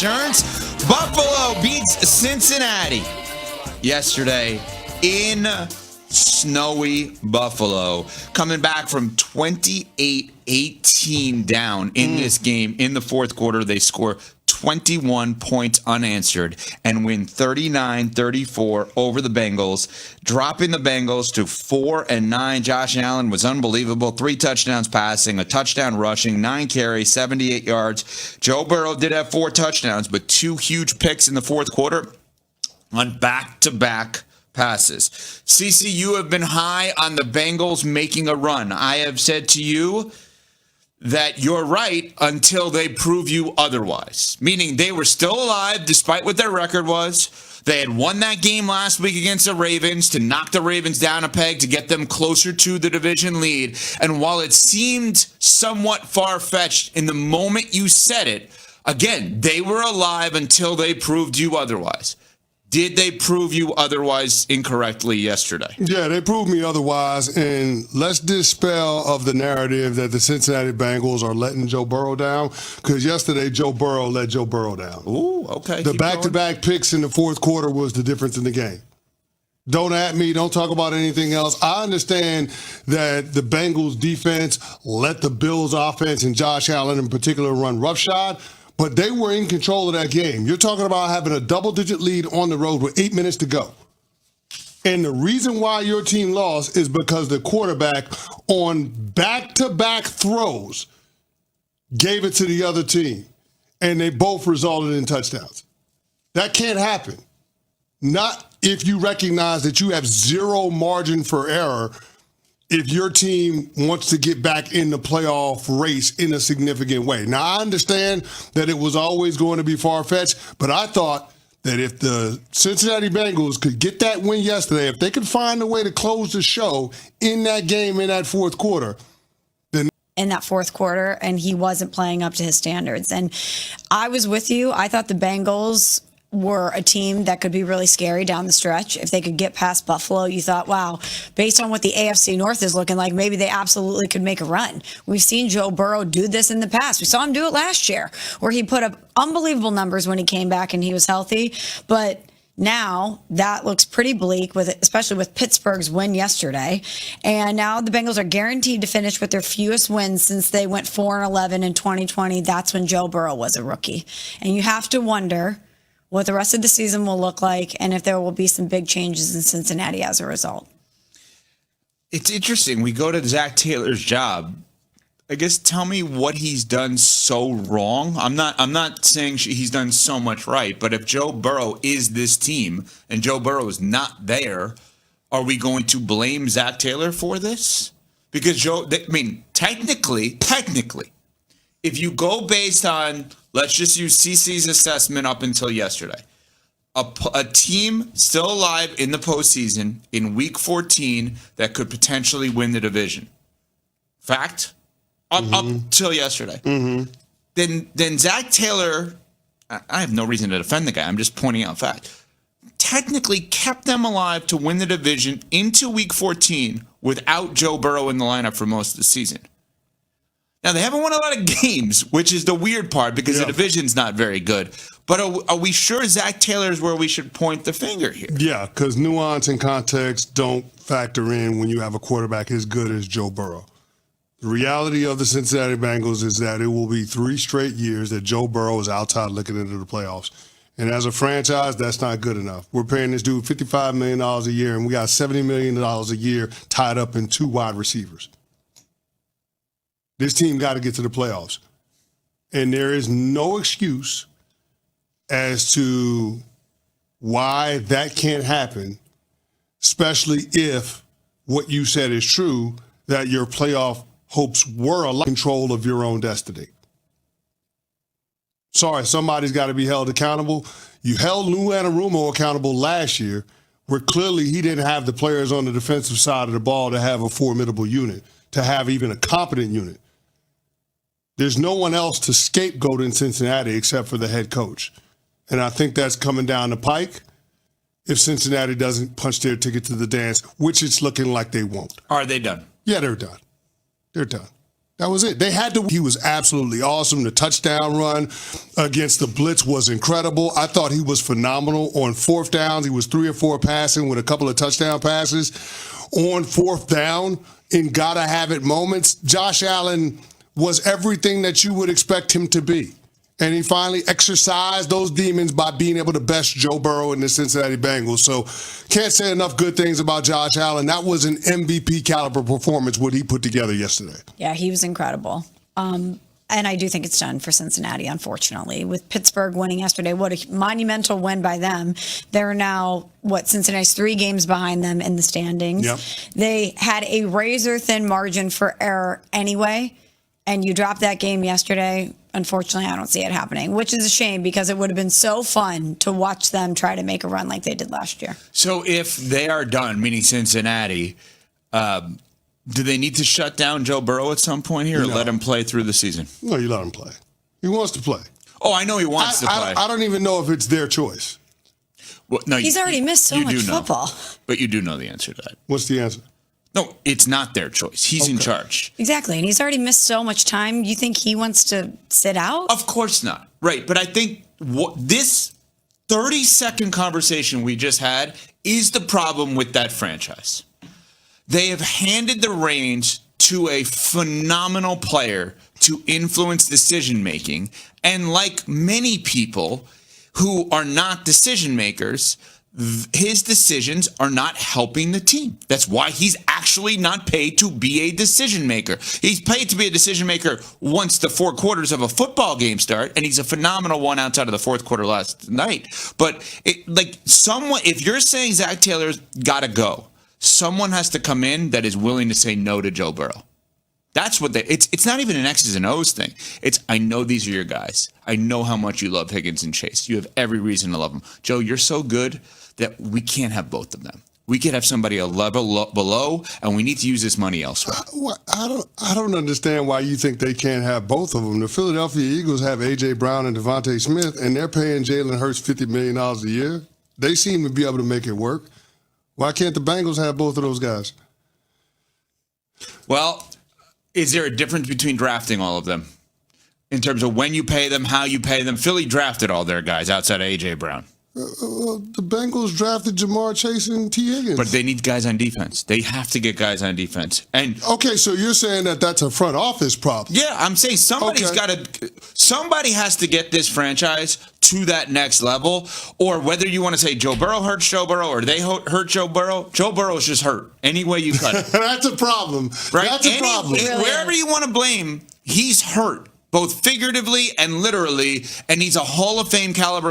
Insurance. Buffalo beats Cincinnati yesterday in snowy Buffalo, coming back from 28-18 down in this game. In the fourth quarter, they score 21 points unanswered and win 39-34 over the Bengals, dropping the Bengals to 4-9. Josh Allen was unbelievable. 3 touchdowns passing, a touchdown rushing, 9 carries, 78 yards. Joe Burrow did have 4 touchdowns, but 2 huge picks in the fourth quarter on back-to-back passes. CC, you have been high on the Bengals making a run. I have said to you that you're right until they prove you otherwise, meaning they were still alive despite what their record was. They had won that game last week against the Ravens to knock the Ravens down a peg to get them closer to the division lead. And while it seemed somewhat far-fetched in the moment you said it, again, they were alive until they proved you otherwise. Did they prove you otherwise incorrectly yesterday? Yeah, they proved me otherwise. And let's dispel of the narrative that the Cincinnati Bengals are letting Joe Burrow down, because yesterday Joe Burrow let Joe Burrow down. Ooh, okay. The back-to-back picks in the fourth quarter was the difference in the game. Don't at me. Don't talk about anything else. I understand that the Bengals defense let the Bills offense and Josh Allen in particular run roughshod, but they were in control of that game. You're talking about having a double-digit lead on the road with 8 minutes to go. And the reason why your team lost is because the quarterback on back-to-back throws gave it to the other team, and they both resulted in touchdowns. That can't happen. Not if you recognize that you have zero margin for error if your team wants to get back in the playoff race in a significant way. Now, I understand that it was always going to be far-fetched, but I thought that if the Cincinnati Bengals could get that win yesterday, if they could find a way to close the show in that game in that fourth quarter, in that fourth quarter, and he wasn't playing up to his standards. And I was with you. I thought the Bengals were a team that could be really scary down the stretch. If they could get past Buffalo, you thought, wow, based on what the AFC North is looking like, maybe they absolutely could make a run. We've seen Joe Burrow do this in the past. We saw him do it last year, where he put up unbelievable numbers when he came back and he was healthy. But now that looks pretty bleak, especially with Pittsburgh's win yesterday. And now the Bengals are guaranteed to finish with their fewest wins since they went 4-11 in 2020. That's when Joe Burrow was a rookie. And you have to wonder what the rest of the season will look like, and if there will be some big changes in Cincinnati as a result. It's interesting. We go to Zach Taylor's job. I guess tell me what he's done so wrong. I'm not saying he's done so much right, but if Joe Burrow is this team and Joe Burrow is not there, are we going to blame Zach Taylor for this? Because technically, if you go based on, let's just use CC's assessment up until yesterday, a team still alive in the postseason in Week 14 that could potentially win the division. Fact? Up till yesterday. Mm-hmm. Then Zach Taylor, I have no reason to defend the guy. I'm just pointing out fact. Technically kept them alive to win the division into Week 14 without Joe Burrow in the lineup for most of the season. Now, they haven't won a lot of games, which is the weird part because the division's not very good. But are we sure Zach Taylor is where we should point the finger here? Yeah, because nuance and context don't factor in when you have a quarterback as good as Joe Burrow. The reality of the Cincinnati Bengals is that it will be 3 straight years that Joe Burrow is outside looking into the playoffs. And as a franchise, that's not good enough. We're paying this dude $55 million a year, and we got $70 million a year tied up in 2 wide receivers. This team got to get to the playoffs. And there is no excuse as to why that can't happen, especially if what you said is true, that your playoff hopes were a control of your own destiny. Sorry, somebody's got to be held accountable. You held Lou Anarumo accountable last year, where clearly he didn't have the players on the defensive side of the ball to have a formidable unit, to have even a competent unit. There's no one else to scapegoat in Cincinnati except for the head coach. And I think that's coming down the pike if Cincinnati doesn't punch their ticket to the dance, which it's looking like they won't. Are they done? Yeah, they're done. They're done. That was it. They had to. He was absolutely awesome. The touchdown run against the blitz was incredible. I thought he was phenomenal on fourth downs. He was 3 or 4 passing with a couple of touchdown passes. On fourth down, in gotta have it moments, Josh Allen was everything that you would expect him to be. And he finally exercised those demons by being able to best Joe Burrow and the Cincinnati Bengals. So can't say enough good things about Josh Allen. That was an MVP caliber performance, what he put together yesterday. Yeah, he was incredible. And I do think it's done for Cincinnati, unfortunately. With Pittsburgh winning yesterday, what a monumental win by them. They're now, Cincinnati's 3 games behind them in the standings. Yep. They had a razor-thin margin for error anyway, and you dropped that game yesterday. Unfortunately, I don't see it happening, which is a shame because it would have been so fun to watch them try to make a run like they did last year. So if they are done, meaning Cincinnati, do they need to shut down Joe Burrow at some point here or let him play through the season? No, you let him play. He wants to play. Oh, I know he wants to play. I don't even know if it's their choice. Well, no, He's already missed so much football. But you do know the answer to that. What's the answer? No, it's not their choice. He's in charge. Exactly. And he's already missed so much time. You think he wants to sit out? Of course not. Right. But I think this 30-second conversation we just had is the problem with that franchise. They have handed the reins to a phenomenal player to influence decision making. And like many people who are not decision makers, his decisions are not helping the team. That's why he's actually not paid to be a decision maker. He's paid to be a decision maker once the 4 quarters of a football game start, and he's a phenomenal one outside of the 4th quarter last night. But if you're saying Zach Taylor's got to go, someone has to come in that is willing to say no to Joe Burrow. That's what it's not even an X's and O's thing. It's, I know these are your guys. I know how much you love Higgins and Chase. You have every reason to love them. Joe, you're so good that we can't have both of them. We could have somebody a level below, and we need to use this money elsewhere. I don't understand why you think they can't have both of them. The Philadelphia Eagles have A.J. Brown and Devontae Smith, and they're paying Jalen Hurts $50 million a year. They seem to be able to make it work. Why can't the Bengals have both of those guys? Well, is there a difference between drafting all of them in terms of when you pay them, how you pay them? Philly drafted all their guys outside of A.J. Brown. The Bengals drafted Jamar Chase and T. Higgins. But they need guys on defense. They have to get guys on defense. And okay, so you're saying that that's a front office problem. Yeah, I'm saying somebody has to get this franchise to that next level, or whether you want to say Joe Burrow hurts Joe Burrow or they hurt Joe Burrow is just hurt. Any way you cut it. That's a problem. Right? That's a problem. Wherever you want to blame, he's hurt, both figuratively and literally, and he's a Hall of Fame caliber